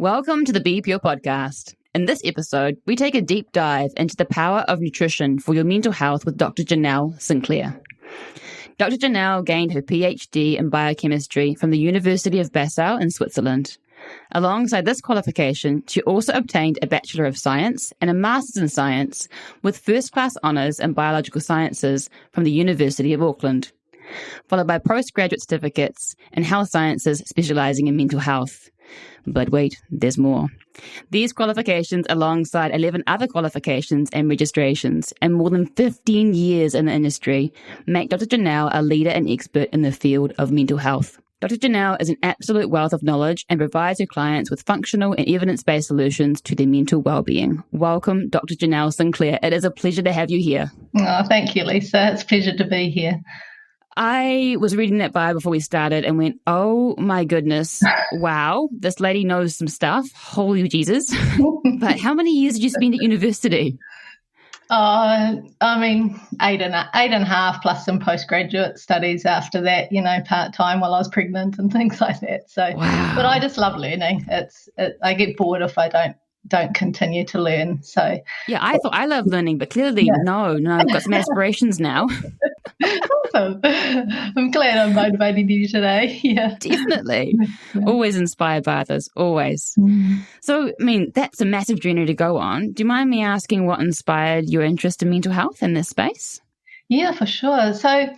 Welcome to the BePure Podcast. In this episode, we take a deep dive into the power of nutrition for your mental health with Dr. Janelle Sinclair. Dr. Janelle gained her PhD in biochemistry from the University of Passau in Switzerland. Alongside this qualification, she also obtained a Bachelor of Science and a Master's in Science with first-class honours in biological sciences from the University of Auckland, followed by postgraduate certificates in health sciences specialising in mental health. But wait, there's more. These qualifications, alongside 11 other qualifications and registrations, and more than 15 years in the industry, make Dr. Janelle a leader and expert in the field of mental health. Dr. Janelle is an absolute wealth of knowledge and provides her clients with functional and evidence-based solutions to their mental well-being. Welcome, Dr. Janelle Sinclair. It is a pleasure to have you here. Oh, thank you, Lisa. It's a pleasure to be here. I was reading that bio before we started and went, oh my goodness, wow, this lady knows some stuff. Holy Jesus. But how many years did you spend at university? I mean, eight and a half plus some postgraduate studies after that, part-time while I was pregnant and things like that. So, wow. But I just love learning. I get bored if I don't continue to learn. So yeah, I thought I love learning, but clearly no, I've got some aspirations now. Awesome. I'm glad I'm motivating you today. Yeah, definitely. Yeah. Always inspired by others, always. So, I mean, that's a massive journey to go on. Do you mind me asking what inspired your interest in mental health in this space? Yeah, for sure. So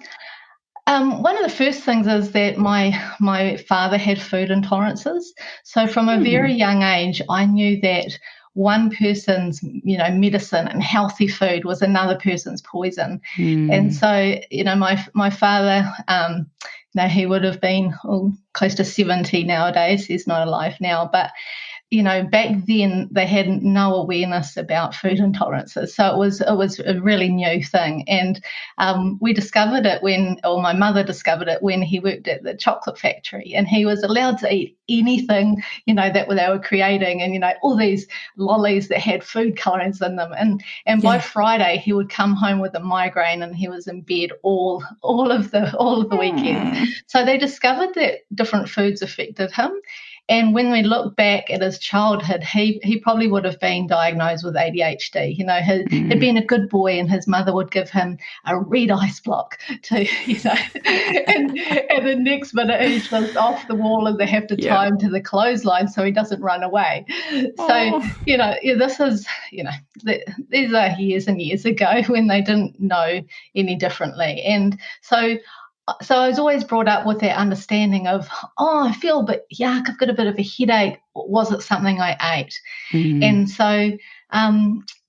one of the first things is that my father had food intolerances. So from a very young age, I knew that one person's, medicine and healthy food was another person's poison. And so, my father, he would have been close to 70 nowadays. He's not alive now, but back then they had no awareness about food intolerances. So it was a really new thing. And we discovered it my mother discovered it when he worked at the chocolate factory, and he was allowed to eat anything, that they wwere creating, and, all these lollies that had food colorings in them. And by Friday he would come home with a migraine and he was in bed all of the weekend. So they discovered that different foods affected him. And when we look back at his childhood, he probably would have been diagnosed with ADHD. He'd been a good boy, and his mother would give him a red ice block to, and the next minute he's just off the wall and they have to tie him to the clothesline so he doesn't run away. So, this is, these are years and years ago when they didn't know any differently. And so I was always brought up with that understanding of, I feel a bit yuck, I've got a bit of a headache. Was it something I ate? And so,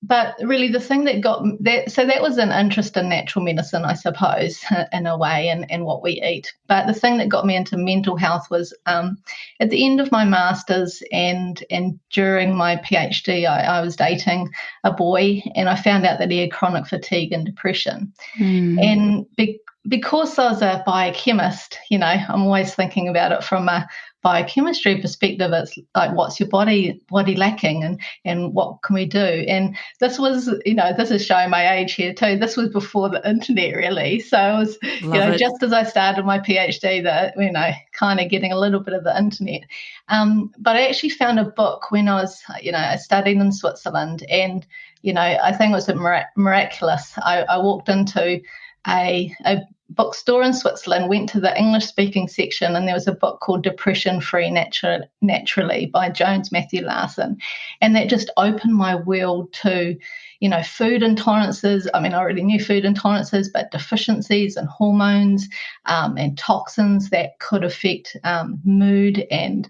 but really the thing that got that, so that was an interest in natural medicine, I suppose, in a way, and what we eat. But the thing that got me into mental health was at the end of my master's and during my PhD, I was dating a boy, and I found out that he had chronic fatigue and depression. And because I was a biochemist, I'm always thinking about it from a biochemistry perspective. It's like, what's your body lacking, and what can we do? And this was, this is showing my age here too. This was before the internet, really. So it was, just as I started my PhD, that, kind of getting a little bit of the internet. But I actually found a book when I was, studying in Switzerland, and, I think it was miraculous. I walked into a bookstore in Switzerland, went to the English-speaking section, and there was a book called Depression Free Naturally by Jones Matthew Larson. And that just opened my world to, food intolerances. I mean, I already knew food intolerances, but deficiencies and hormones and toxins that could affect mood and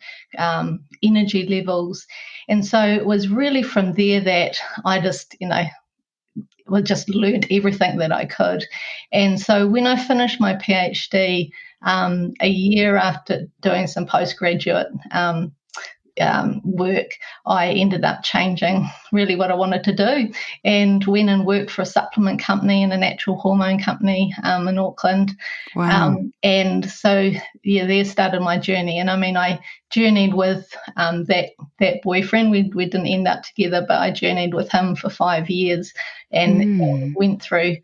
energy levels. And so it was really from there that I just learned everything that I could. And so when I finished my PhD, a year after doing some postgraduate work, I ended up changing really what I wanted to do, and went and worked for a supplement company and a natural hormone company in Auckland. Wow. And so, there started my journey. And I mean, I journeyed with that boyfriend. We didn't end up together, but I journeyed with him for 5 years and went through,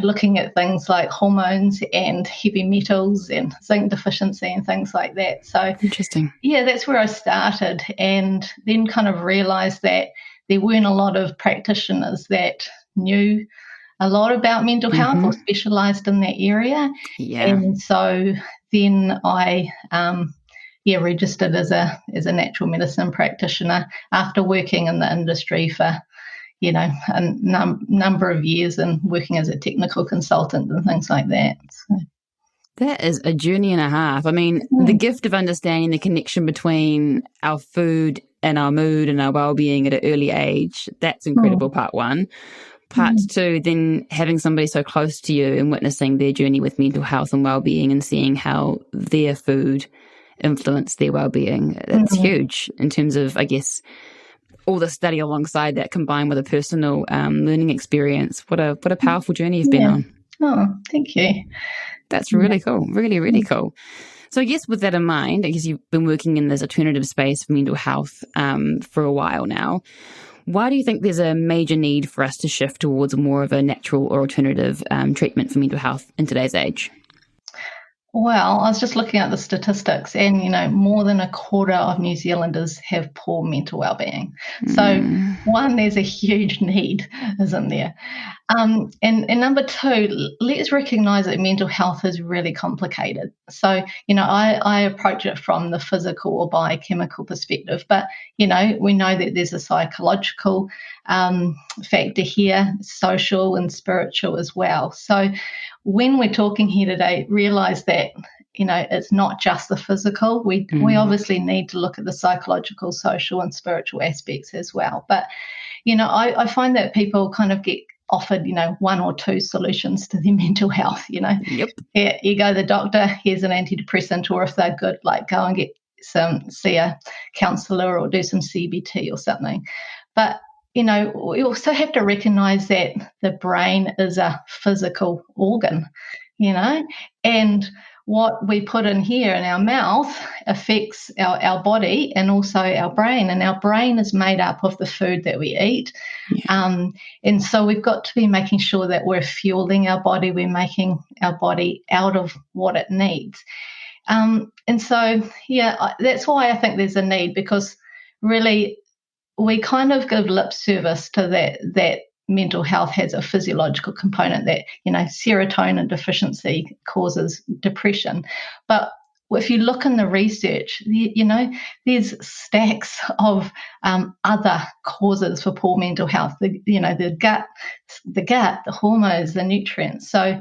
looking at things like hormones and heavy metals and zinc deficiency and things like that. So interesting. Yeah, that's where I started, and then kind of realized that there weren't a lot of practitioners that knew a lot about mental health or specialized in that area. Yeah. And so then I registered as a natural medicine practitioner after working in the industry for a number of years and working as a technical consultant and things like that. So. That is a journey and a half. I mean, the gift of understanding the connection between our food and our mood and our well-being at an early age, that's incredible, part one. Part two, then having somebody so close to you and witnessing their journey with mental health and well-being and seeing how their food influenced their well-being. It's huge in terms of, I guess, all the study alongside that combined with a personal learning experience. What a powerful journey you've been on. Oh, thank you. That's really cool. Really, really cool. So I guess with that in mind, I guess you've been working in this alternative space for mental health for a while now. Why do you think there's a major need for us to shift towards more of a natural or alternative treatment for mental health in today's age? Well, I was just looking at the statistics, and, more than a quarter of New Zealanders have poor mental well-being. So, one, there's a huge need, isn't there? And number two, let's recognise that mental health is really complicated. So, I approach it from the physical or biochemical perspective, but, we know that there's a psychological factor here, social and spiritual as well. So, when we're talking here today, realise that, it's not just the physical. We obviously need to look at the psychological, social and spiritual aspects as well. But, I find that people kind of get offered, one or two solutions to their mental health, Yep. Here you go, the doctor, here's an antidepressant, or if they're good, like go and see a counsellor or do some CBT or something. But we also have to recognise that the brain is a physical organ, and what we put in here in our mouth affects our body and also our brain. And our brain is made up of the food that we eat. Yeah. And so we've got to be making sure that we're fueling our body, we're making our body out of what it needs. And so, that's why I think there's a need, because really we kind of give lip service to that mental health has a physiological component, that, serotonin deficiency causes depression. But if you look in the research, there's stacks of other causes for poor mental health, the gut, the hormones, the nutrients. So,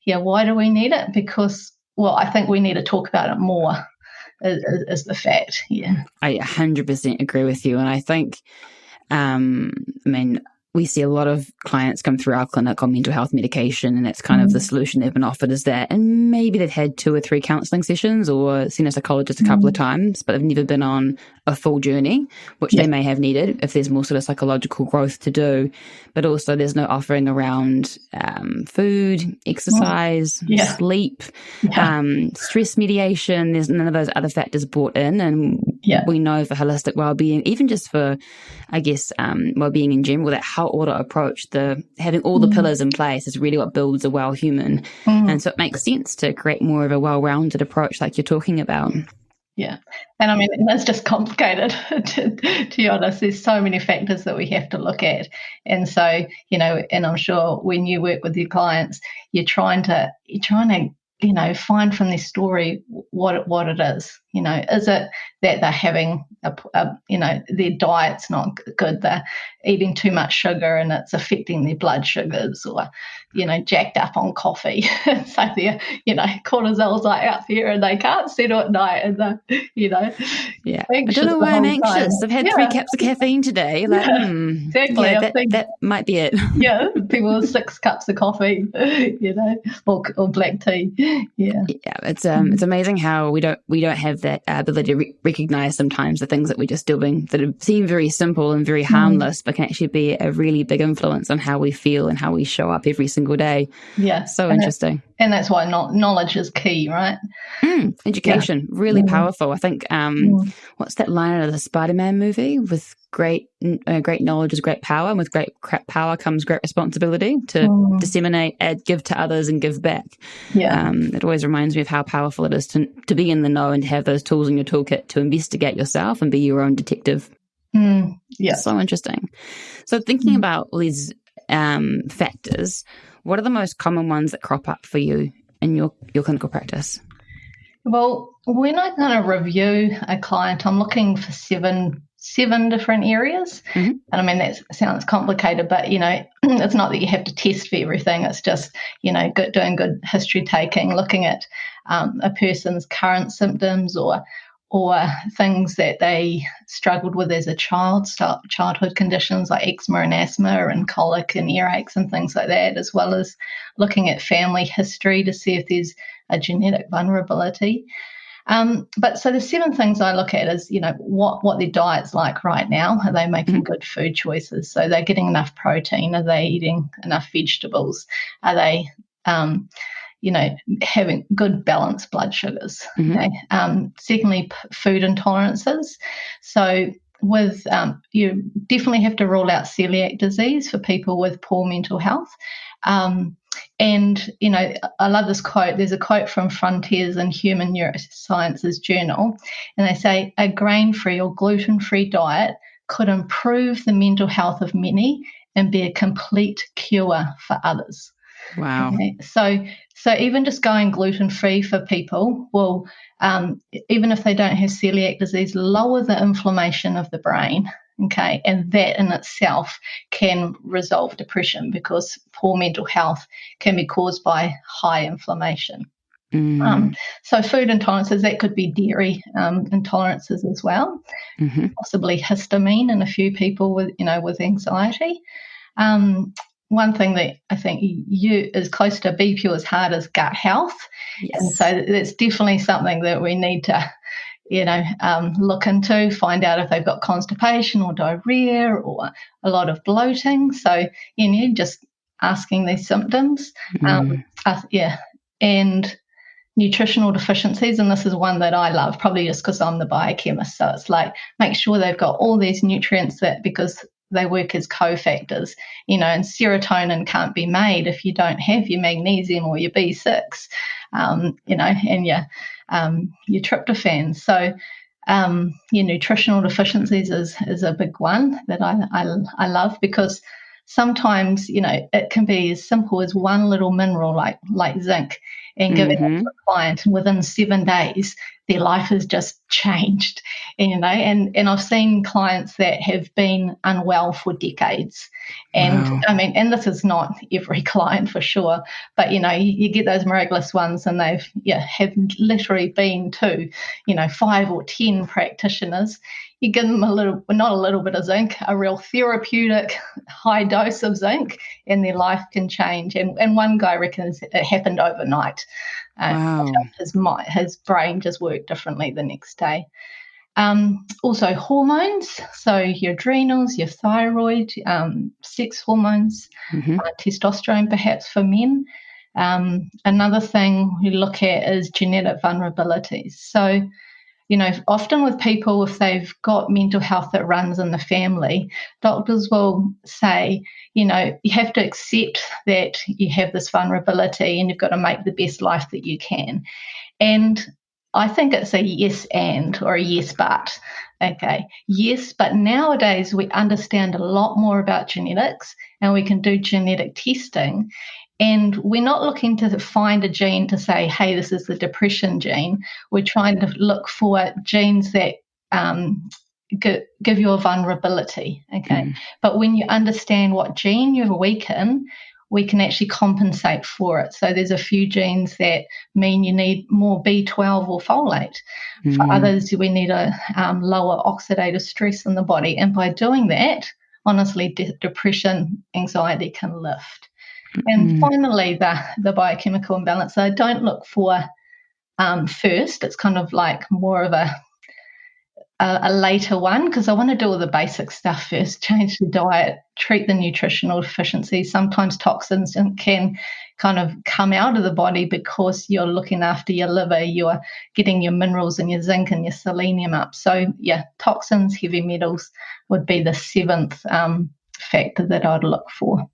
why do we need it? Because, I think we need to talk about it more. Is the fact. I 100% agree with you. And I think, we see a lot of clients come through our clinic on mental health medication, and it's kind of the solution they've been offered is that. And maybe they've had 2 or 3 counselling sessions or seen a psychologist a couple of times, but they've never been on a full journey, which they may have needed if there's more sort of psychological growth to do. But also there's no offering around food, exercise, sleep, stress mediation. There's none of those other factors brought in. And we know for holistic well-being, even just for, I guess, well-being in general, that how ought to approach having all the pillars in place is really what builds a well human. And so it makes sense to create more of a well-rounded approach like you're talking about. Yeah. And it's just complicated, to be honest. There's so many factors that we have to look at. And so, and I'm sure when you work with your clients, you're trying to find from their story what it is. Is it that they're having their diet's not good, they're eating too much sugar and it's affecting their blood sugars, or, jacked up on coffee. So their, cortisol's like up here and they can't settle at night, and they're, I don't know why I'm anxious. I've had 3 cups of caffeine today. Like, exactly. That might be it. Yeah, people with 6 cups of coffee, or black tea. Yeah. It's amazing how we don't have that ability to recognize sometimes the things that we're just doing that seem very simple and very harmless, but can actually be a really big influence on how we feel and how we show up every single day. Yeah. So interesting. And that's why knowledge is key, right? Education, really powerful. I think, what's that line out of the Spider-Man movie? With great knowledge is great power, and with great power comes great responsibility to disseminate, give to others, and give back. Yeah. It always reminds me of how powerful it is to be in the know and to have those tools in your toolkit to investigate yourself and be your own detective. Yeah. So interesting. So thinking about all these factors, what are the most common ones that crop up for you in your clinical practice? Well, when I kind of review a client, I'm looking for seven different areas. And I mean, that sounds complicated, but, it's not that you have to test for everything. It's just, doing good history taking, looking at a person's current symptoms or things that they struggled with as a child, childhood conditions like eczema and asthma and colic and earaches and things like that, as well as looking at family history to see if there's a genetic vulnerability. But so the 7 things I look at is, what their diet's like right now. Are they making good food choices? So they're getting enough protein? Are they eating enough vegetables? Are they, having good balanced blood sugars? Okay. Secondly, food intolerances. So with you definitely have to rule out celiac disease for people with poor mental health. And, I love this quote. There's a quote from Frontiers in Human Neurosciences Journal, and they say a grain-free or gluten-free diet could improve the mental health of many and be a complete cure for others. Wow. Okay. So even just going gluten-free for people will, even if they don't have celiac disease, lower the inflammation of the brain. Okay, and that in itself can resolve depression because poor mental health can be caused by high inflammation. So food intolerances, that could be dairy intolerances as well, possibly histamine in a few people with anxiety. One thing that I think is close to BePure's heart is gut health. Yes. And so that's definitely something that we need to look into, find out if they've got constipation or diarrhea or a lot of bloating. So, just asking these symptoms. And nutritional deficiencies. And this is one that I love, probably just because I'm the biochemist. So it's like, make sure they've got all these nutrients because they work as cofactors, and serotonin can't be made if you don't have your magnesium or your B6, and your tryptophan. So, nutritional deficiencies is a big one that I love because sometimes, it can be as simple as one little mineral like zinc and giving it to a client, and within 7 days, their life has just changed, and I've seen clients that have been unwell for decades. And wow. I mean, and this is not every client for sure, but you get those miraculous ones, and have literally been to 5 or 10 practitioners. You give them not a little bit of zinc, a real therapeutic high dose of zinc, and their life can change. And one guy reckons it happened overnight. Wow. His brain just worked differently the next day. Also hormones, so your adrenals, your thyroid, sex hormones, testosterone perhaps for men. Another thing we look at is genetic vulnerabilities. So, often with people, if they've got mental health that runs in the family, doctors will say, you have to accept that you have this vulnerability and you've got to make the best life that you can. And I think it's a yes and or a yes but. Okay, yes, but nowadays we understand a lot more about genetics and we can do genetic testing. And we're not looking to find a gene to say, hey, this is the depression gene. We're trying to look for genes that give you a vulnerability, okay? But when you understand what gene you're weak in, we can actually compensate for it. So there's a few genes that mean you need more B12 or folate. For others, we need a lower oxidative stress in the body. And by doing that, honestly, depression, anxiety can lift. And finally, the biochemical imbalance. So don't look for first. It's kind of like more of a later one, because I want to do all the basic stuff first, change the diet, treat the nutritional deficiencies. Sometimes toxins can kind of come out of the body because you're looking after your liver, you're getting your minerals and your zinc and your selenium up. So yeah, toxins, heavy metals would be the seventh factor that I'd look for.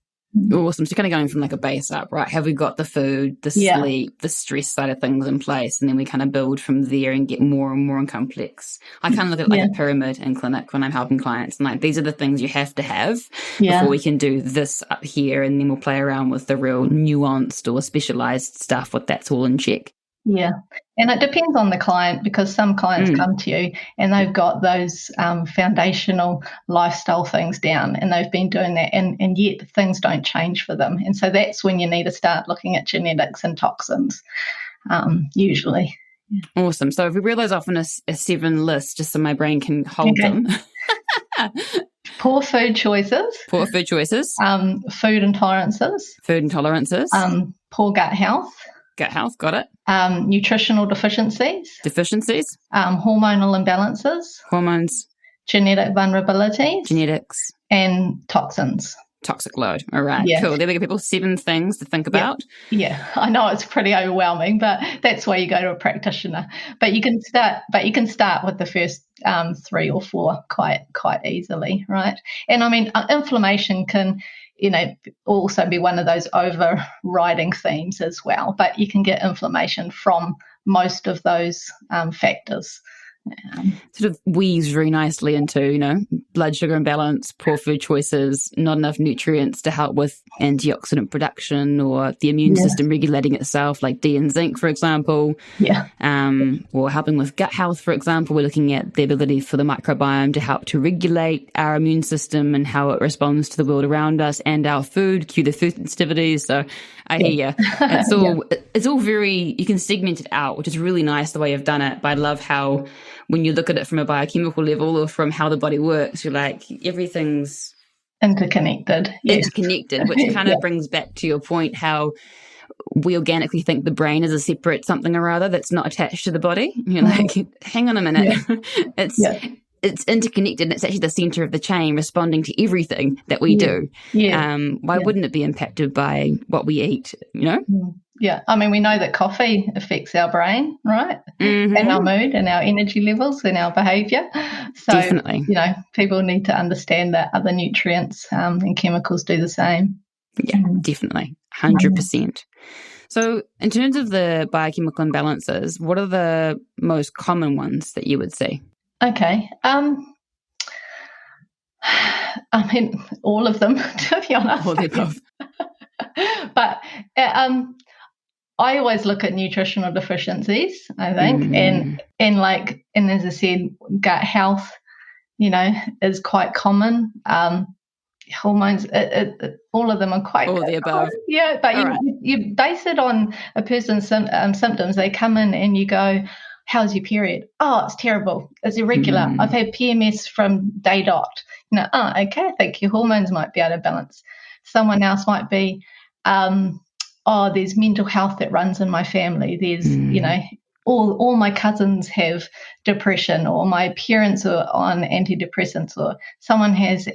Awesome. So kind of going from like a base up, right? Have we got the food, the sleep, the stress side of things in place? And then we kind of build from there and get more and more complex. I kind of look at like a pyramid in clinic when I'm helping clients, and like, these are the things you have to have before we can do this up here. And then we'll play around with the real nuanced or specialized stuff, what that's all in check. Yeah. And it depends on the client, because some clients come to you and they've got those foundational lifestyle things down, and they've been doing that, and yet things don't change for them. And so that's when you need to start looking at genetics and toxins, usually. Yeah. Awesome. So if we realize often a 7 list, just so my brain can hold them. Poor food choices. Poor food choices. Food intolerances. Food intolerances. Poor gut health. Gut health, got it. Nutritional deficiencies. Deficiencies. Hormonal imbalances. Hormones. Genetic vulnerabilities. Genetics. And toxins. Toxic load. All right, cool. There we go, people. 7 things to think about. Yeah, I know it's pretty overwhelming, but that's why you go to a practitioner. But you can start. With the first 3 or 4 quite easily, right? And I mean, inflammation can, also be one of those overriding themes as well. But you can get inflammation from most of those factors. Sort of weaves very nicely into, blood sugar imbalance, poor food choices, not enough nutrients to help with antioxidant production or the immune system regulating itself, like D and zinc, for example. Yeah. Or helping with gut health, for example. We're looking at the ability for the microbiome to help to regulate our immune system and how it responds to the world around us, and our food, cue the food sensitivities. So I hear you. It's all very, you can segment it out, which is really nice the way you've done it. But I love how when you look at it from a biochemical level or from how the body works, you're like, everything's interconnected. Interconnected, which kind of brings back to your point how we organically think the brain is a separate something or other that's not attached to the body. You're like, hang on a minute. It's interconnected, and it's actually the center of the chain, responding to everything that we do. Why wouldn't it be impacted by what we eat, Yeah, I mean, we know that coffee affects our brain, right? And our mood and our energy levels and our behaviour. So, definitely. People need to understand that other nutrients and chemicals do the same. Yeah, definitely. 100%. So in terms of the biochemical imbalances, what are the most common ones that you would see? Okay. I mean, all of them, to be honest. All the above. But I always look at nutritional deficiencies, I think, and as I said, gut health, is quite common. Hormones, all of them are quite all the above. Yeah, but you base it on a person's symptoms. They come in and you go, how's your period? Oh, it's terrible. It's irregular. I've had PMS from day dot. Okay, I think your hormones might be out of balance. Someone else might be, there's mental health that runs in my family. There's, all my cousins have depression, or my parents are on antidepressants, or someone has,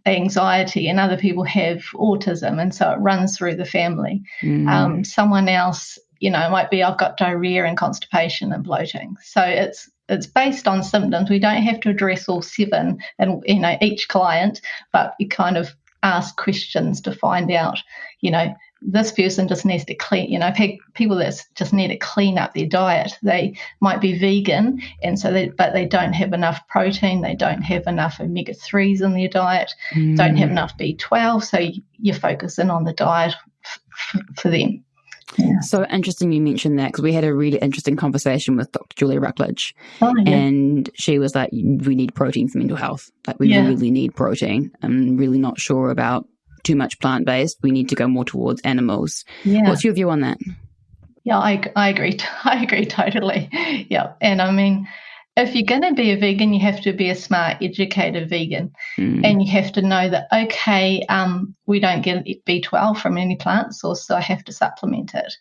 anxiety, and other people have autism, and so it runs through the family. Someone else, might be, I've got diarrhea and constipation and bloating. So it's based on symptoms. We don't have to address all 7 and each client, but you kind of ask questions to find out, this person just needs to clean, people that just need to clean up their diet. They might be vegan, and but they don't have enough protein, they don't have enough omega-3s in their diet, don't have enough B12, so you're focusing on the diet for them. Yeah. So interesting you mentioned that, because we had a really interesting conversation with Dr. Julia Ruckledge, and she was like, we need protein for mental health. Like, we really need protein. I'm really not sure about too much plant-based. We need to go more towards animals. Yeah. What's your view on that? Yeah, I agree. I agree totally. Yeah. And I mean, if you're going to be a vegan, you have to be a smart, educated vegan. And you have to know that, we don't get B12 from any plant source, so I have to supplement it.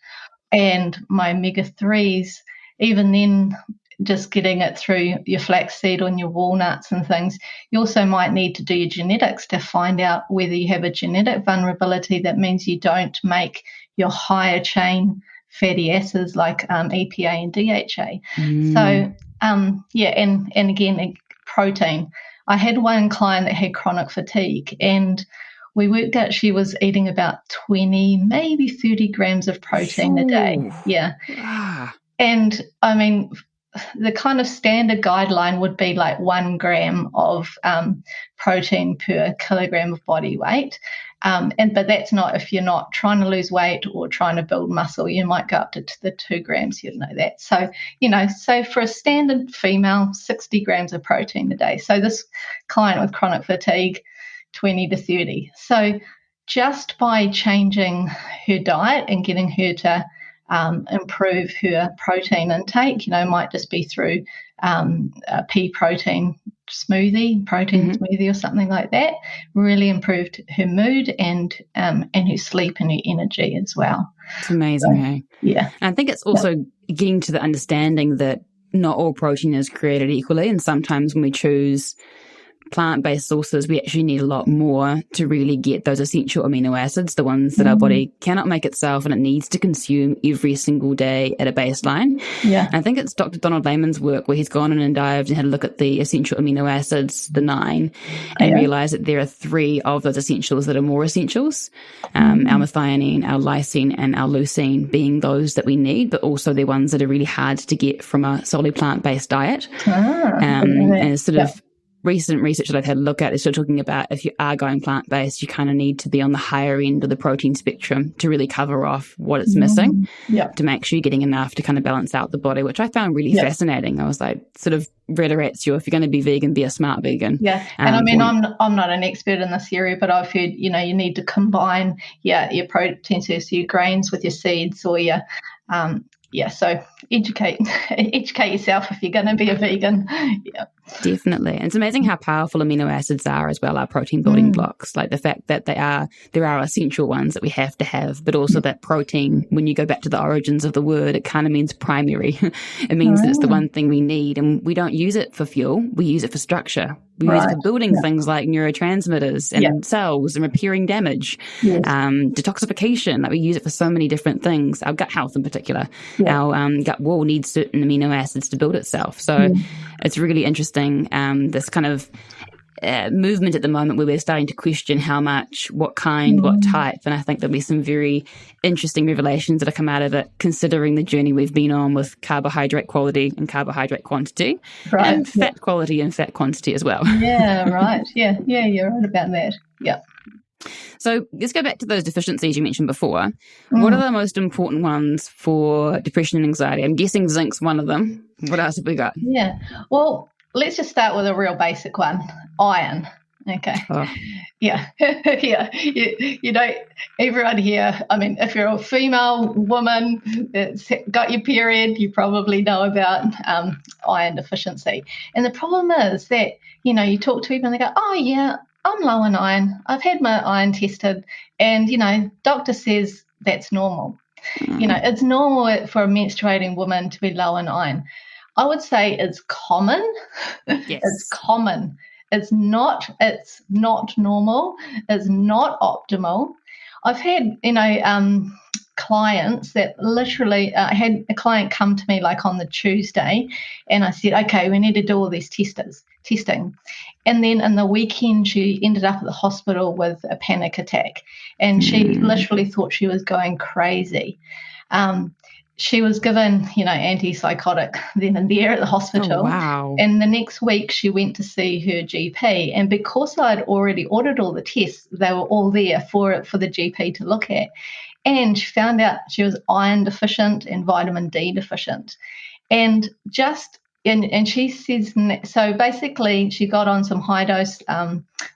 and my omega-3s, even then, just getting it through your flaxseed and your walnuts and things. You also might need to do your genetics to find out whether you have a genetic vulnerability. That means you don't make your higher chain fatty acids like EPA and DHA. So, and again, protein. I had one client that had chronic fatigue, and we worked out she was eating about 20, maybe 30 grams of protein a day. Yeah. And I mean, the kind of standard guideline would be like 1 gram of protein per kilogram of body weight. But that's not if you're not trying to lose weight or trying to build muscle. You might go up to the 2 grams, you'd know that. So, so for a standard female, 60 grams of protein a day. So this client with chronic fatigue, 20 to 30. So just by changing her diet and getting her to improve her protein intake, might just be through a pea protein smoothie or something like that, really improved her mood and her sleep and her energy as well. It's amazing, Yeah. And I think it's also getting to the understanding that not all protein is created equally, and sometimes when we choose plant-based sources, we actually need a lot more to really get those essential amino acids, the ones that our body cannot make itself and it needs to consume every single day at a baseline. Yeah. And I think it's Dr. Donald Lehman's work where he's gone in and dived and had a look at the essential amino acids, the 9, and realized that there are 3 of those essentials that are more essentials, our methionine, our lysine, and our leucine being those that we need, but also they're ones that are really hard to get from a solely plant-based diet. And sort of recent research that I've had a look at is still talking about if you are going plant-based, you kind of need to be on the higher end of the protein spectrum to really cover off what it's missing, to make sure you're getting enough to kind of balance out the body, which I found really fascinating. I was like, sort of reiterates you, if you're going to be vegan, be a smart vegan. Yeah, and I mean, I'm not an expert in this area, but I've heard, you need to combine, your protein source, your grains with your seeds or your so educate yourself if you're going to be a vegan. Yeah, definitely. And it's amazing how powerful amino acids are as well, our protein building blocks, like the fact that there are essential ones that we have to have, but also that protein, when you go back to the origins of the word, it kind of means primary. It means that it's the one thing we need, and we don't use it for fuel, we use it for structure. We use it for building things like neurotransmitters and cells and repairing damage, detoxification. Like we use it for so many different things. Our gut health in particular, our gut wall needs certain amino acids to build itself. So it's really interesting, this kind of movement at the moment where we're starting to question how much, what kind, what type. And I think there'll be some very interesting revelations that have come out of it, considering the journey we've been on with carbohydrate quality and carbohydrate quantity, and fat quality and fat quantity as well. Yeah, right. Yeah, you're right about that. Yeah. So let's go back to those deficiencies you mentioned before. What are the most important ones for depression and anxiety? I'm guessing zinc's one of them. What else have we got? Yeah. Well, let's just start with a real basic one, iron. Okay. Yeah. Everyone here, I mean, if you're a female woman that's got your period, you probably know about iron deficiency. And the problem is that, you talk to people and they go, oh, yeah, I'm low in iron. I've had my iron tested and, doctor says that's normal. It's normal for a menstruating woman to be low in iron. I would say it's common. Yes. It's common. It's not normal. It's not optimal. I've had, clients that literally, I had a client come to me like on the Tuesday and I said, okay, we need to do all these testing. And then in the weekend, she ended up at the hospital with a panic attack and she literally thought she was going crazy. She was given, antipsychotic then and there at the hospital. Oh, wow. And the next week she went to see her GP. And because I'd already ordered all the tests, they were all there for the GP to look at. And she found out she was iron deficient and vitamin D deficient. And she says, so basically she got on some high dose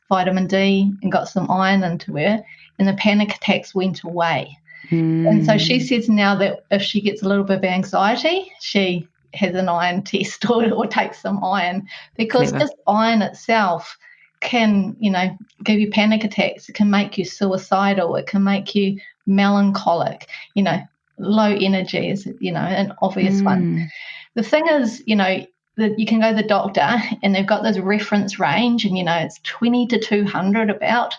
vitamin D and got some iron into her, and the panic attacks went away. And so she says now that if she gets a little bit of anxiety, she has an iron test or takes some iron, because just iron itself can, give you panic attacks. It can make you suicidal. It can make you melancholic. low energy is, an obvious one. The thing is, that you can go to the doctor and they've got this reference range and, it's 20 to 200 about.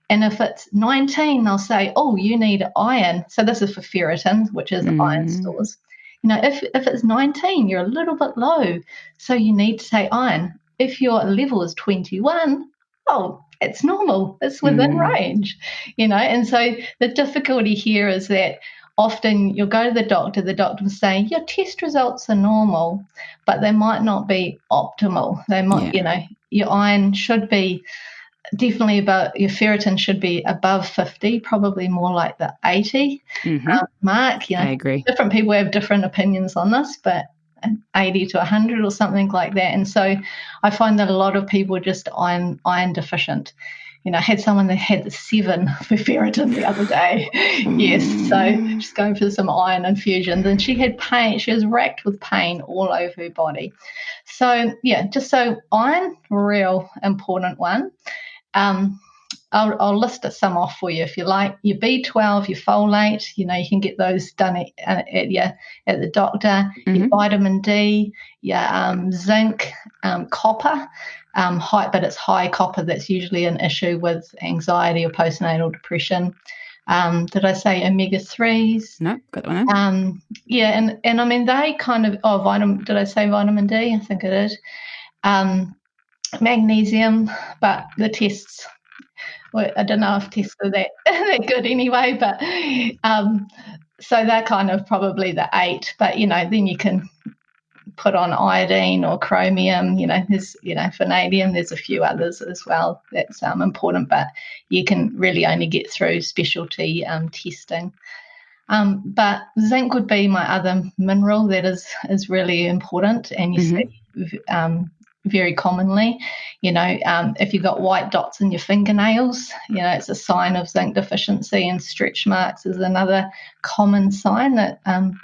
And if it's 19, they'll say, oh, you need iron. So this is for ferritin, which is iron stores. If it's 19, you're a little bit low. So you need to take iron. If your level is 21, oh, it's normal. It's within range, And so the difficulty here is that often you'll go to the doctor will say, your test results are normal, but they might not be optimal. They might, your iron should be definitely your ferritin should be above 50, probably more like the 80 mark. I agree. Different people have different opinions on this, but 80 to 100 or something like that. And so I find that a lot of people are just iron deficient. I had someone that had 7 for ferritin the other day. Yes, so just going for some iron infusions. And she had pain. She was racked with pain all over her body. So, iron, real important one. I'll list some off for you if you like. Your B12, your folate, you can get those done at the doctor. Your vitamin D, your zinc, copper, but it's high copper that's usually an issue with anxiety or postnatal depression. Did I say omega-3s? No, got that one. And I mean they kind of vitamin. Did I say vitamin D? I think it is. Magnesium, but the tests, well, I don't know if tests are that good anyway, but so they're kind of probably the 8, but then you can put on iodine or chromium, there's vanadium, there's a few others as well that's important, but you can really only get through specialty testing. But zinc would be my other mineral that is really important, and you see very commonly, if you've got white dots in your fingernails, it's a sign of zinc deficiency, and stretch marks is another common sign that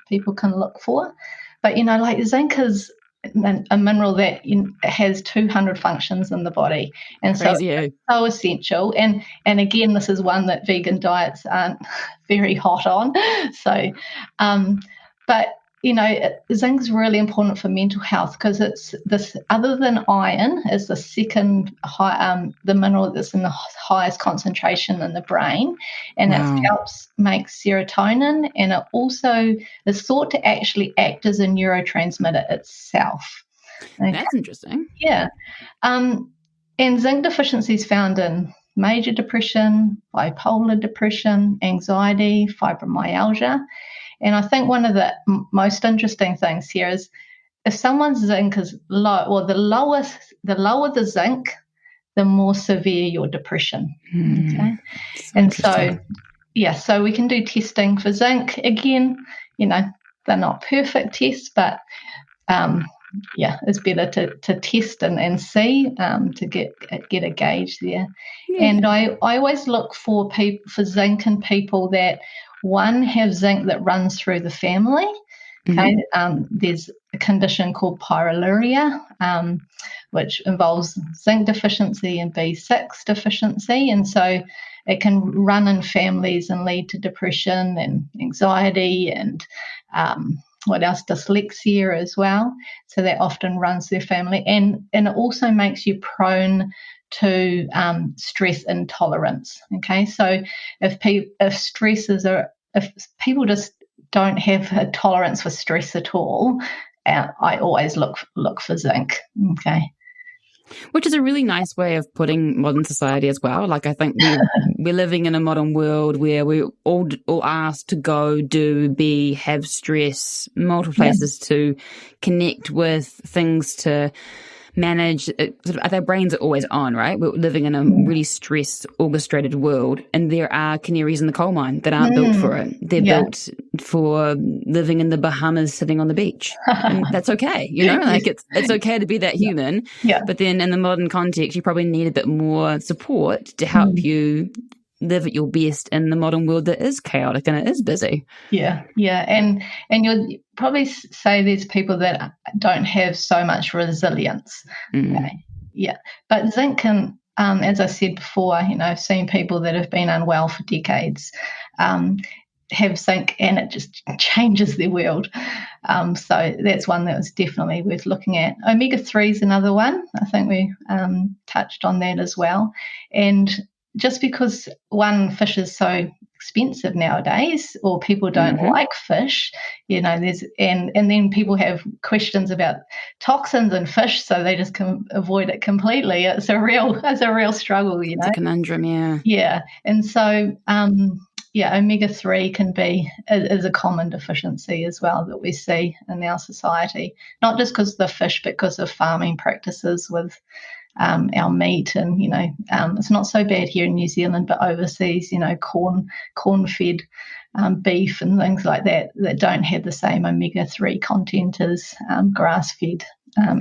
people can look for. But, like zinc is a mineral that has 200 functions in the body. And so it's so essential. And again, this is one that vegan diets aren't very hot on. So, but zinc is really important for mental health because it's this, other than iron, is the second the mineral that's in the highest concentration in the brain, and it helps make serotonin, and it also is thought to actually act as a neurotransmitter itself. Okay. That's interesting. Yeah. And zinc deficiency is found in major depression, bipolar depression, anxiety, fibromyalgia. And I think one of the most interesting things here is if someone's zinc is low, or the lower the zinc, the more severe your depression. Okay. And so we can do testing for zinc. Again, they're not perfect tests, but it's better to test and see to get a gauge there. Yeah. And I always look for zinc in people that have zinc that runs through the family. Okay, there's a condition called pyroluria, which involves zinc deficiency and B6 deficiency, and so it can run in families and lead to depression and anxiety and dyslexia as well. So that often runs their family, and it also makes you prone to stress intolerance. Okay, so if people just don't have a tolerance for stress at all, I always look for zinc. Okay. Which is a really nice way of putting modern society as well. Like, I think we're living in a modern world where we're all asked to go, do, be, have stress, multiple places to connect with, things to manage. Their brains are always on, right? We're living in a really stressed, orchestrated world, and there are canaries in the coal mine that aren't built for it. They're built for living in the Bahamas, sitting on the beach. And that's okay, like it's okay to be that human. Yeah. But then in the modern context, you probably need a bit more support to help you live at your best in the modern world that is chaotic and it is busy. Yeah. And you'll probably say there's people that don't have so much resilience. Okay. Yeah. But zinc can, as I said before, I've seen people that have been unwell for decades. have zinc, and it just changes their world. So that's one that was definitely worth looking at. Omega-3 is another one. I think we touched on that as well. And just because fish is so expensive nowadays, or people don't like fish, there's and then people have questions about toxins in fish, so they just can avoid it completely. It's a real struggle, It's a conundrum, yeah. Yeah, and so omega-3 is a common deficiency as well that we see in our society, not just because of the fish, but because of farming practices with our meat, and it's not so bad here in New Zealand, but overseas, corn-fed beef and things like that don't have the same omega-3 content as grass-fed. So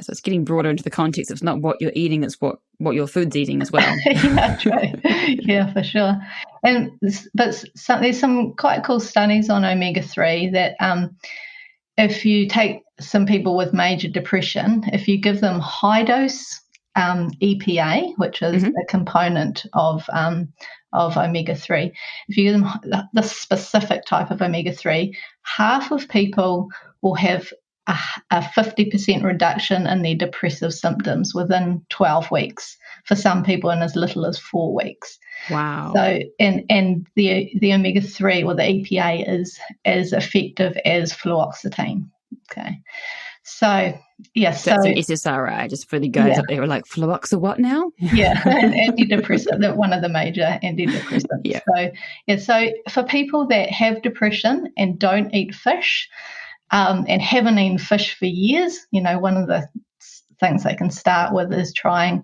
it's getting broader into the context. It's not what you're eating; it's what your food's eating as well. Yeah, true. Yeah, for sure. But there's some quite cool studies on omega-3 that if you take some people with major depression, if you give them high dose EPA, which is a component of omega-3, if you give them the specific type of omega-3, half of people will have a 50% reduction in their depressive symptoms within 12 weeks. For some people, in as little as 4 weeks. Wow. So, and the omega-3 or the EPA is as effective as fluoxetine. Okay. So, yes. That's an SSRI, just for the guys up there who are like, fluoxetine what now? Yeah, an antidepressant, one of the major antidepressants. Yeah. So for people that have depression and don't eat fish, and haven't eaten fish for years, one of the things they can start with is trying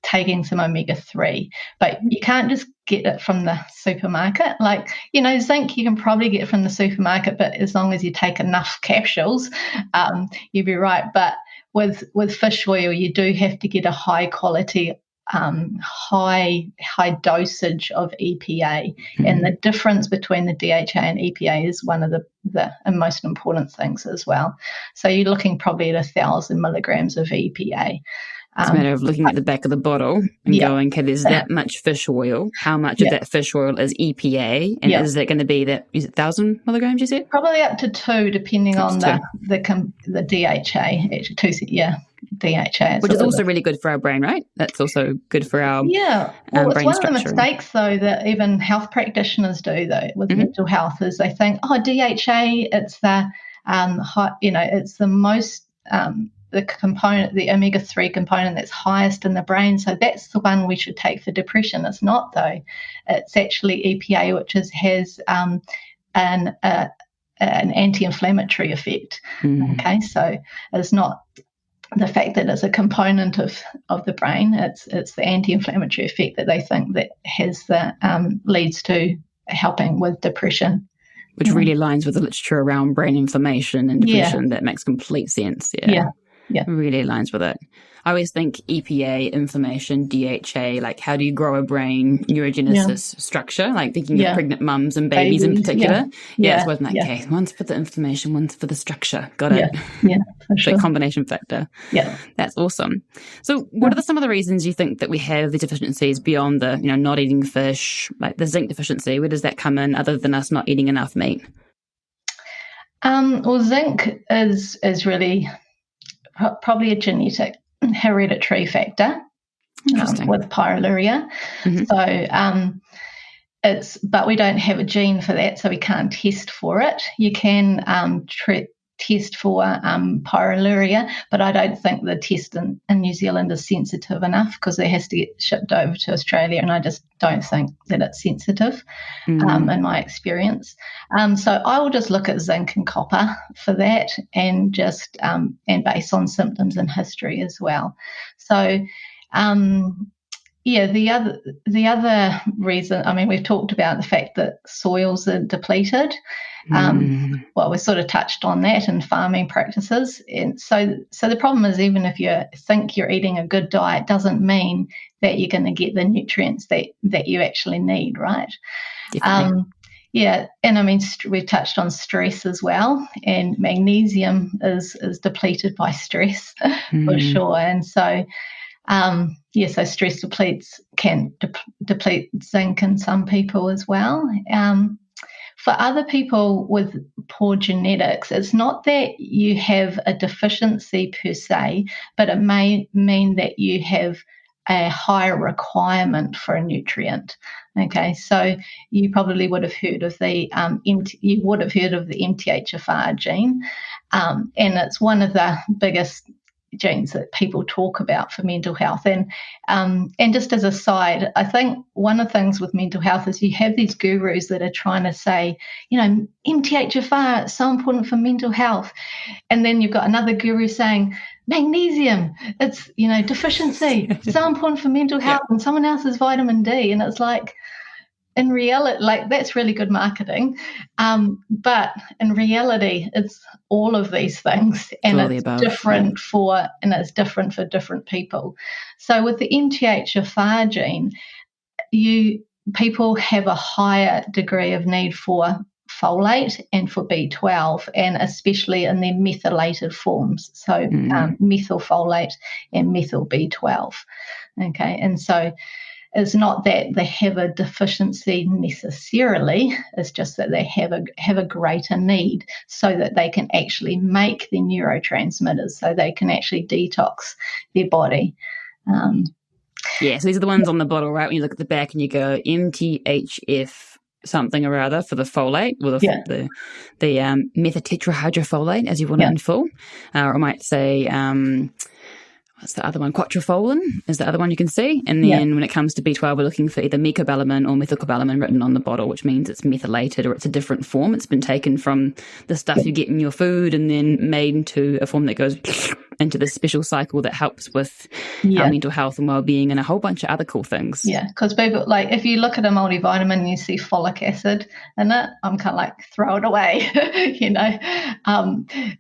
taking some omega-3. But you can't just get it from the supermarket. Like, zinc you can probably get from the supermarket, but as long as you take enough capsules, you'll be right. But with fish oil, you do have to get a high quality, high dosage of EPA. And the difference between the DHA and EPA is one of the most important things as well. So you're looking probably at 1,000 milligrams of EPA. It's a matter of looking at the back of the bottle and going, okay, there's that much fish oil. How much of that fish oil is EPA? And is that going to be that, is it 1,000 milligrams, you said? Probably up to 2, depending on the DHA. DHA. Which is also really good for our brain, right? That's also good for our brain it's one structure. of the mistakes, though, that even health practitioners do, though, with mental health, is they think, DHA, it's the it's the most the component, the omega-3 component that's highest in the brain, so that's the one we should take for depression. It's not, though. It's actually EPA, which has an anti-inflammatory effect. Okay, so it's not the fact that it's a component of the brain. It's the anti-inflammatory effect that they think that has leads to helping with depression. Which really aligns with the literature around brain inflammation and depression. That makes complete sense. Yeah. Really aligns with it. I always think EPA, inflammation, DHA, like how do you grow a brain, neurogenesis, structure, like thinking of pregnant mums and babies in particular. It's worth like, okay, one's for the inflammation, one's for the structure. Got it. Yeah, for sure. The combination factor. Yeah. That's awesome. So what are some of the reasons you think that we have the deficiencies beyond the, not eating fish, like the zinc deficiency? Where does that come in other than us not eating enough meat? Well, zinc is really probably a genetic hereditary factor with pyroluria. So but we don't have a gene for that, so we can't test for it. You can test for pyroluria, but I don't think the test in New Zealand is sensitive enough because it has to get shipped over to Australia, and I just don't think that it's sensitive in my experience. So I will just look at zinc and copper for that, and just and based on symptoms and history as well. So the other reason, I mean, we've talked about the fact that soils are depleted. Well, we sort of touched on that in farming practices. And so the problem is, even if you think you're eating a good diet, doesn't mean that you're going to get the nutrients that you actually need, right? Definitely. And I mean, we've touched on stress as well, and magnesium is depleted by stress for sure. And so So stress can deplete zinc in some people as well. For other people with poor genetics, it's not that you have a deficiency per se, but it may mean that you have a higher requirement for a nutrient. Okay, so you probably would have heard of the MTHFR gene, and it's one of the biggest genes that people talk about for mental health. And just as a side, I think one of the things with mental health is you have these gurus that are trying to say, MTHFR is so important for mental health. And then you've got another guru saying, magnesium, it's, deficiency, so important for mental health, and someone else is vitamin D. And it's like, in reality, that's really good marketing. But in reality, it's all of these things, and it's different for different people. So with the MTHFR gene, people have a higher degree of need for folate and for B12, and especially in their methylated forms. So methylfolate and methyl B12. Okay, and so it's not that they have a deficiency necessarily, it's just that they have a greater need so that they can actually make the neurotransmitters, so they can actually detox their body. So these are the ones on the bottle, right? When you look at the back and you go MTHF something or other for the folate, or the methotetrahydrofolate, as you want it in full. Or I might say... what's the other one? Quatrefolin is the other one you can see. And then when it comes to B12, we're looking for either mecobalamin or methylcobalamin written on the bottle, which means it's methylated or it's a different form. It's been taken from the stuff you get in your food and then made into a form that goes into this special cycle that helps with our mental health and well-being and a whole bunch of other cool things. Yeah, because people, if you look at a multivitamin and you see folic acid in it, I'm kind of throw it away,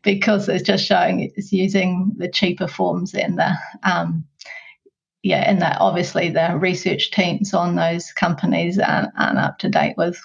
because it's just showing it's using the cheaper forms and and that obviously the research teams on those companies aren't up to date with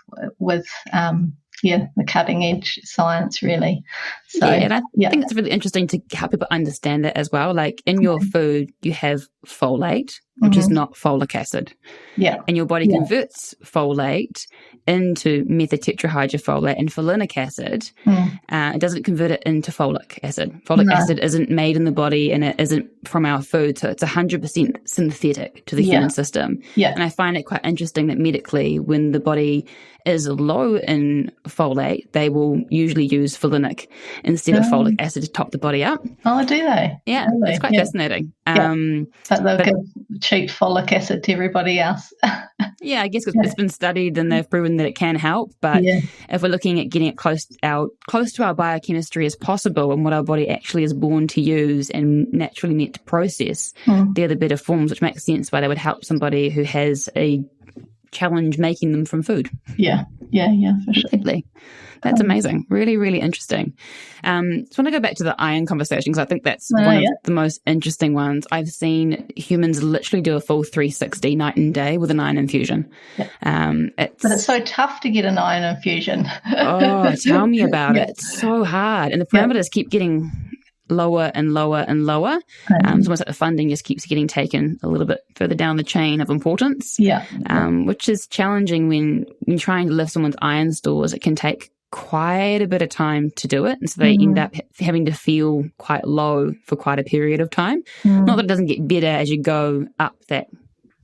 the cutting edge science, really. So, and I think it's really interesting to help people understand that as well. In your food, you have folate, which is not folic acid. Yeah. And your body converts folate into methotetrahydrofolate and folinic acid. It doesn't convert it into folic acid. Folic acid isn't made in the body and it isn't from our food, so it's 100% synthetic to the human system. Yeah. And I find it quite interesting that medically, when the body is low in folate, they will usually use folinic instead of folic acid to top the body up. Oh, do they? Yeah, really? It's quite fascinating. But they'll give cheap folic acid to everybody else. I guess it's been studied and they've proven that it can help. But if we're looking at getting it close to our biochemistry as possible and what our body actually is born to use and naturally meant to process, they're the better forms, which makes sense why they would help somebody who has a challenge making them from food. Yeah, for sure. Exactly. That's amazing. Really, really interesting. So I want to go back to the iron conversation because I think that's one of the most interesting ones. I've seen humans literally do a full 360 night and day with an iron infusion. But it's so tough to get an iron infusion. Oh, tell me about it. It's so hard. And the parameters keep getting lower and lower and lower. It's almost like the funding just keeps getting taken a little bit further down the chain of importance. Which is challenging when trying to lift someone's iron stores. It can take quite a bit of time to do it, and so they end up having to feel quite low for quite a period of time. Not that it doesn't get better as you go up that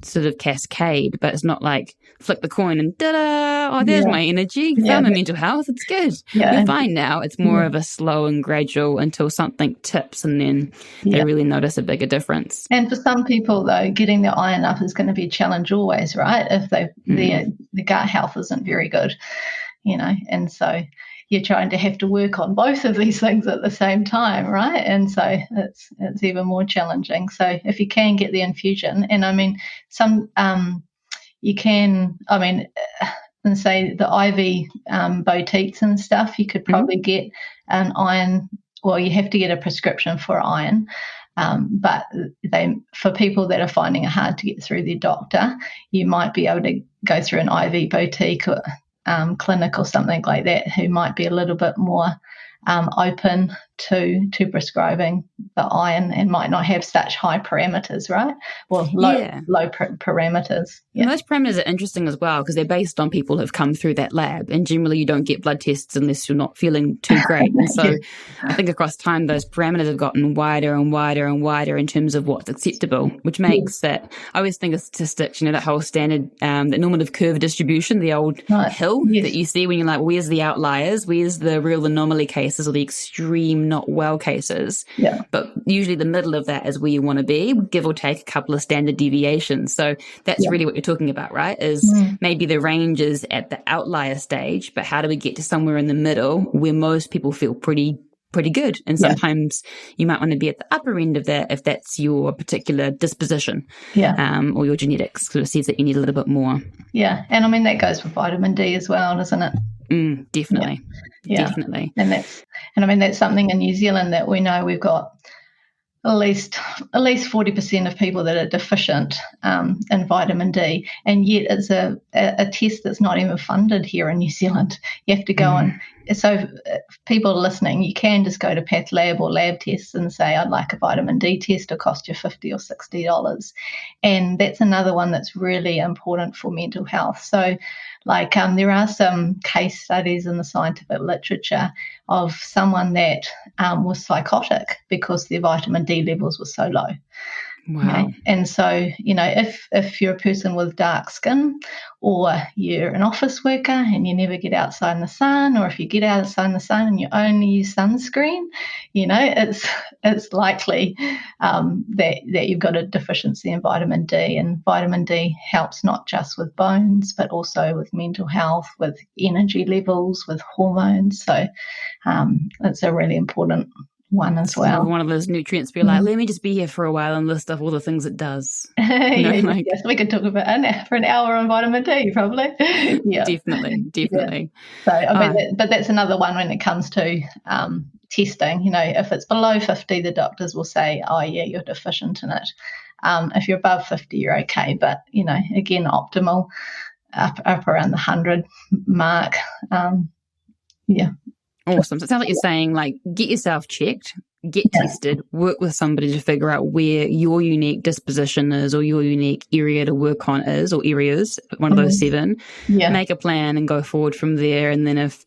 sort of cascade, but it's not like flip the coin and da-da, oh, there's my energy, found my mental health, it's good. You're fine now. It's more of a slow and gradual until something tips and then they really notice a bigger difference. And for some people, though, getting their iron up is going to be a challenge always, right? If the gut health isn't very good, and so you're trying to have to work on both of these things at the same time, right? And so it's even more challenging. So if you can get the infusion, and I mean, you can, and say the IV boutiques and stuff, you could probably get an iron, well, you have to get a prescription for iron. But for people that are finding it hard to get through their doctor, you might be able to go through an IV boutique or clinic or something like that, who might be a little bit more open to prescribing the iron and might not have such high parameters, right? Well, low parameters. Yeah. Those parameters are interesting as well because they're based on people who've come through that lab, and generally you don't get blood tests unless you're not feeling too great. And so I think across time those parameters have gotten wider and wider and wider in terms of what's acceptable, which makes that, I always think of statistics, that whole standard, the normative curve distribution, the old hill that you see when you're like, where's the outliers? Where's the real anomaly cases or the extreme not well cases? Yeah. But usually the middle of that is where you want to be, give or take a couple of standard deviations. So that's really what you're talking about, right? Is maybe the range is at the outlier stage, but how do we get to somewhere in the middle where most people feel pretty good? And sometimes you might want to be at the upper end of that if that's your particular disposition or your genetics sort of says that you need a little bit more. Yeah. And I mean, that goes for vitamin D as well, doesn't it? Definitely. Yeah. Definitely. And I mean, that's something in New Zealand that we know we've got at least 40% of people that are deficient in vitamin D, and yet it's a test that's not even funded here in New Zealand. You have to go and so people listening, you can just go to Path Lab or lab tests and say, I'd like a vitamin D test. It'll cost you $50 or $60, and that's another one that's really important for mental health. So there are some case studies in the scientific literature of someone that was psychotic because their vitamin D levels were so low. Wow. Okay? And so, if you're a person with dark skin, or you're an office worker and you never get outside in the sun, or if you get outside in the sun and you only use sunscreen, it's likely that you've got a deficiency in vitamin D. And vitamin D helps not just with bones, but also with mental health, with energy levels, with hormones. So it's a really important one as well. One of those nutrients be like, let me just be here for a while and list off all the things it does. Yes, we could talk about for an hour on vitamin D, probably. Yeah, definitely. Yeah. So, I mean, but that's another one when it comes to testing. If it's below 50, the doctors will say, oh, yeah, you're deficient in it. If you're above 50, you're okay. But, again, optimal up around the 100 mark. Awesome. So it sounds like you're saying, get yourself checked, get tested, work with somebody to figure out where your unique disposition is or your unique area to work on is, or areas, one of those 7. Make a plan and go forward from there. And then if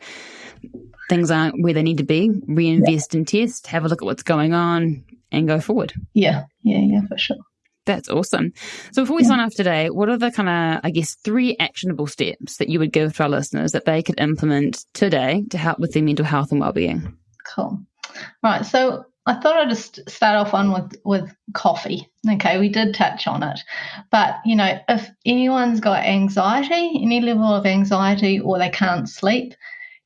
things aren't where they need to be, reinvest and test, have a look at what's going on and go forward. Yeah, for sure. That's awesome. So before we sign off today, what are the 3 actionable steps that you would give to our listeners that they could implement today to help with their mental health and well-being? Cool. Right. So I thought I'd just start off on with coffee. Okay, we did touch on it. But, if anyone's got anxiety, any level of anxiety, or they can't sleep,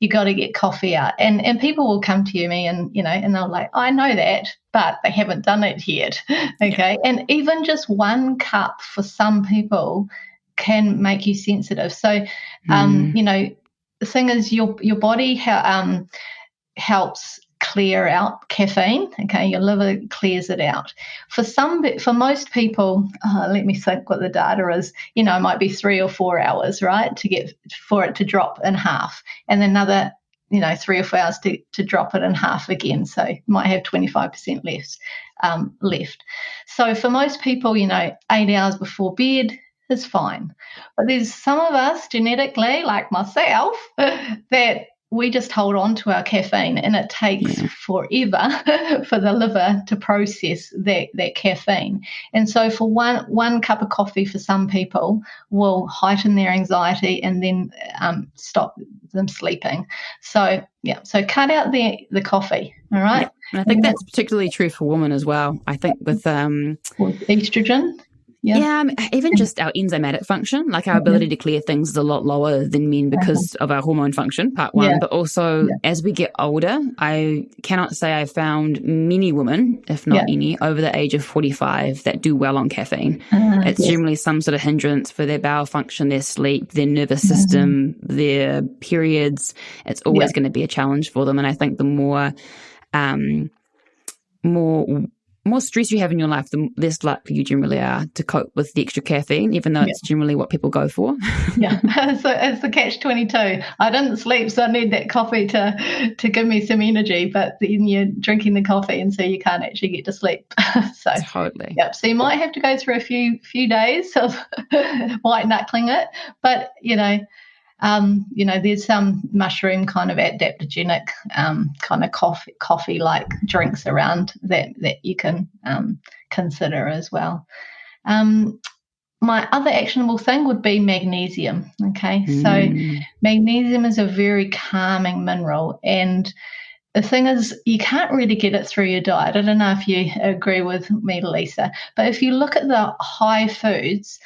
you got to get coffee out. And people will come to me and they're like, I know that, but they haven't done it yet. Okay. And even just 1 cup for some people can make you sensitive. So, the thing is your body helps clear out caffeine. Okay. Your liver clears it out. For most people, let me think what the data is, it might be 3 or 4 hours, right, for it to drop in half, and another, 3 or 4 hours to drop it in half again. So you might have 25% left. So for most people, 8 hours before bed is fine. But there's some of us genetically, like myself, that we just hold on to our caffeine, and it takes forever for the liver to process that caffeine. And so for one cup of coffee for some people will heighten their anxiety and then stop them sleeping. So cut out the coffee, all right? Yeah. And I think that's particularly true for women as well. I think with estrogen. Yeah, even just our enzymatic function, our ability to clear things is a lot lower than men because of our hormone function, part 1. But also, as we get older, I cannot say I found many women, if not any, over the age of 45 that do well on caffeine. It's generally some sort of hindrance for their bowel function, their sleep, their nervous system, their periods. It's always going to be a challenge for them. And I think the more more stress you have in your life, the less likely you generally are to cope with the extra caffeine, even though it's generally what people go for. Yeah, so it's the catch-22. I didn't sleep, so I need that coffee to give me some energy, but then you're drinking the coffee and so you can't actually get to sleep. So totally. Yep. So you might have to go through a few days of white knuckling it, but there's some mushroom kind of adaptogenic kind of coffee-like drinks around that you can consider as well. My other actionable thing would be magnesium. Okay, so magnesium is a very calming mineral, and the thing is, you can't really get it through your diet. I don't know if you agree with me, Lisa, but if you look at the high foods,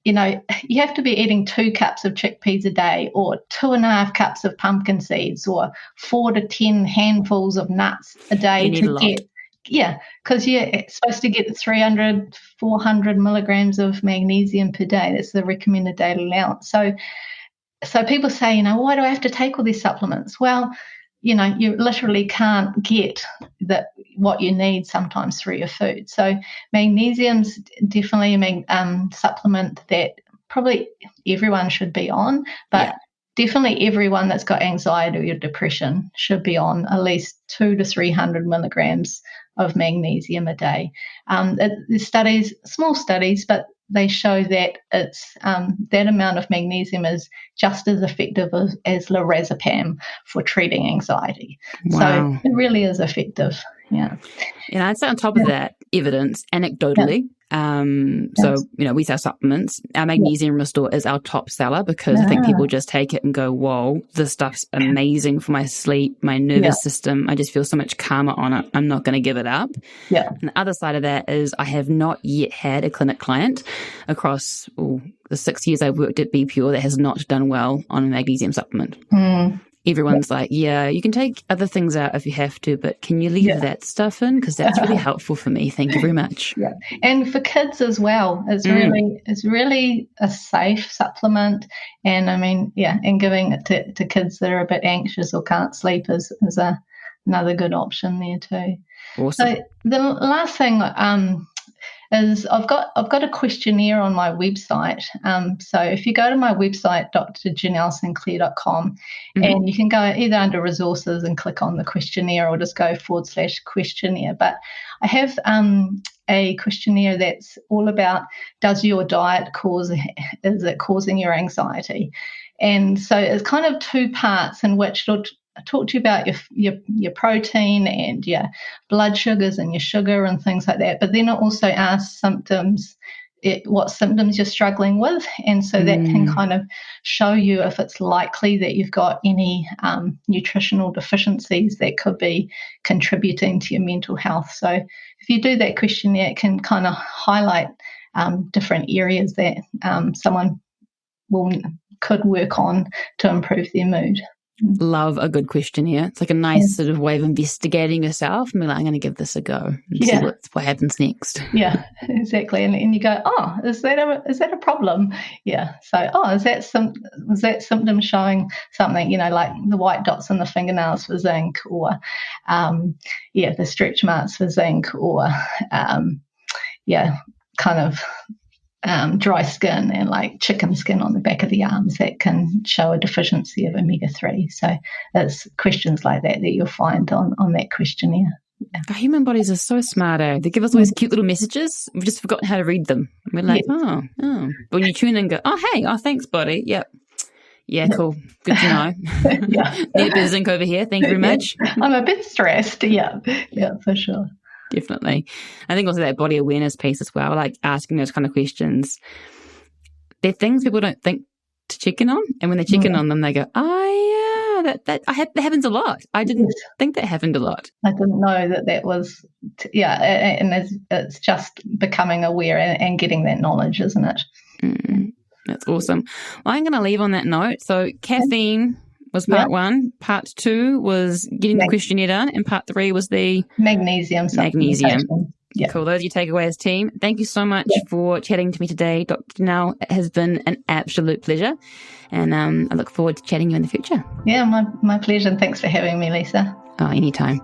you have to be eating 2 cups of chickpeas a day, or 2.5 cups of pumpkin seeds, or 4 to 10 handfuls of nuts a day to get. Yeah, because you're supposed to get 300, 400 milligrams of magnesium per day. That's the recommended daily allowance. So people say, why do I have to take all these supplements? Well, you literally can't get what you need sometimes through your food. So magnesium's definitely a supplement that probably everyone should be on, but definitely everyone that's got anxiety or depression should be on at least 200 to 300 milligrams of magnesium a day. The studies, small studies, but they show that it's that amount of magnesium is just as effective as lorazepam for treating anxiety. Wow. So it really is effective. Yeah. And I'd say on top of that, evidence, anecdotally, so, we sell supplements. Our Magnesium Restore is our top seller because I think people just take it and go, whoa, this stuff's amazing for my sleep, my nervous system. I just feel so much calmer on it. I'm not going to give it up. Yeah. And the other side of that is I have not yet had a clinic client across the 6 years I've worked at BePure that has not done well on a magnesium supplement. Everyone's like, you can take other things out if you have to, but can you leave that stuff in? Because that's really helpful for me. Thank you very much. Yeah. And for kids as well, it's really a safe supplement. And and giving it to kids that are a bit anxious or can't sleep is another good option there too. Awesome. So the last thing is I've got a questionnaire on my website. So if you go to my website, drjanellesinclair.com, and you can go either under resources and click on the questionnaire, or just go /questionnaire. But I have a questionnaire that's all about, does your diet is it causing your anxiety? And so it's kind of 2 parts in which it'll talk to you about your protein and your blood sugars and your sugar and things like that. But then it also asks what symptoms you're struggling with. And so that can kind of show you if it's likely that you've got any nutritional deficiencies that could be contributing to your mental health. So if you do that questionnaire, it can kind of highlight different areas that someone could work on to improve their mood. Love a good questionnaire. It's like a nice sort of way of investigating yourself and be like, I'm going to give this a go and see what happens next. Yeah, exactly. And you go, is that a problem? Yeah. So, is that symptom showing something, like the white dots on the fingernails for zinc, or the stretch marks for zinc, or kind of dry skin and like chicken skin on the back of the arms that can show a deficiency of omega-3. So it's questions like that you'll find on that questionnaire. Yeah. Our human bodies are so smart, eh? They give us all these cute little messages. We've just forgotten how to read them. We're like, oh. But when you tune in and go, thanks, body. Yep. Yeah, cool. Good to know. Need a bit of zinc over here. Thank you very much. I'm a bit stressed. Yeah, for sure. Definitely. I think also that body awareness piece as well, like asking those kind of questions. They're things people don't think to check in on. And when they check in on them, they go, that happens a lot. I didn't think that happened a lot. I didn't know that was, and it's just becoming aware and getting that knowledge, isn't it? That's awesome. Well, I'm going to leave on that note. So caffeine was part 1. Part 2 was getting the questionnaire done, and part 3 was the magnesium. Yeah. Cool. Those are your takeaways, team. Thank you so much for chatting to me today, Dr. Janelle. It has been an absolute pleasure, and I look forward to chatting you in the future. Yeah, my pleasure, and thanks for having me, Lisa. Oh, anytime.